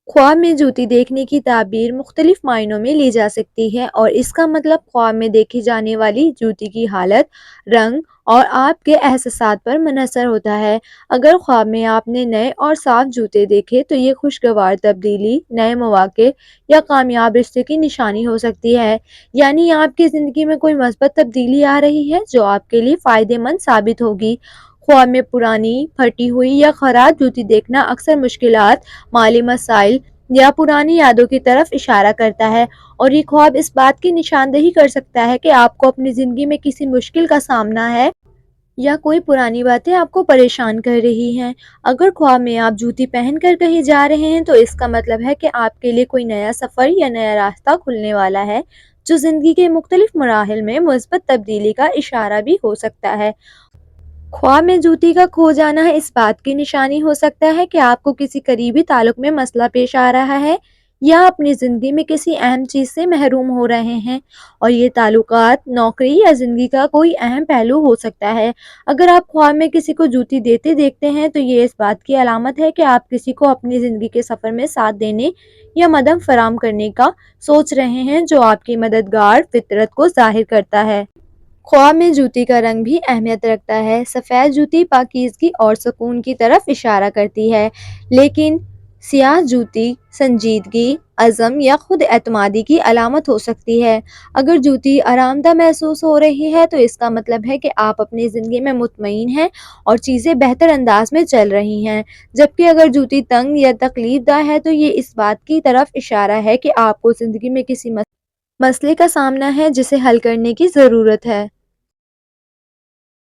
ख्वाब में जूती देखने की ताबीर मुख्तलिफ मायनों में ली जा सकती है और इसका मतलब ख्वाब में देखी जाने वाली जूती की हालत, रंग और आपके एहसासात पर मुनहसर होता है। अगर ख्वाब में आपने नए और साफ जूते देखे तो ये खुशगवार तब्दीली, नए मौके या कामयाब रिश्ते की निशानी हो सकती है। यानी आपकी ज़िंदगी में कोई مثبت तब्दीली आ रही है जो आपके लिए फ़ायदेमंद साबित होगी। ख्वाब में पुरानी, फटी हुई या खराब जूती देखना अक्सर मुश्किलात, माली मसाइल या पुरानी यादों की तरफ इशारा करता है और ये ख्वाब इस बात की निशानदेही कर सकता है कि आपको अपनी ज़िंदगी में किसी मुश्किल का सामना है या कोई पुरानी बातें आपको परेशान कर रही हैं। अगर ख्वाब में आप जूती पहनकर कहीं जा रहे हैं तो इसका मतलब है कि आपके लिए कोई नया सफ़र या नया रास्ता खुलने वाला है, जो ज़िंदगी के मुख्तलिफ मराहिल में मुस्बत तब्दीली का इशारा भी हो सकता है। ख्वाब में जूती का खो जाना इस बात की निशानी हो सकता है कि आपको किसी करीबी ताल्लुक में मसला पेश आ रहा है या अपनी ज़िंदगी में किसी अहम चीज़ से महरूम हो रहे हैं और ये ताल्लुकात, नौकरी या ज़िंदगी का कोई अहम पहलू हो सकता है। अगर आप ख्वाब में किसी को जूती देते देखते हैं तो ये इस बात की अलामत है कि आप किसी को अपनी ज़िंदगी के सफ़र में साथ देने या मदद फराहम करने का सोच रहे हैं, जो आपकी मददगार फितरत को ज़ाहिर करता है। ख्वाब में जूती का रंग भी अहमियत रखता है। सफ़ेद जूती पाकीज़गी और सुकून की तरफ इशारा करती है, लेकिन सियाह जूती संजीदगी, अज़म या खुद एतमादी की अलामत हो सकती है। अगर जूती आरामदाह महसूस हो रही है तो इसका मतलब है कि आप अपनी ज़िंदगी में मुतमईन हैं और चीज़ें बेहतर अंदाज में चल रही हैं। जबकि अगर जूती तंग या तकलीफदाह है तो ये इस बात की तरफ इशारा है कि आपको ज़िंदगी में किसी मसले का सामना है जिसे हल करने की ज़रूरत है।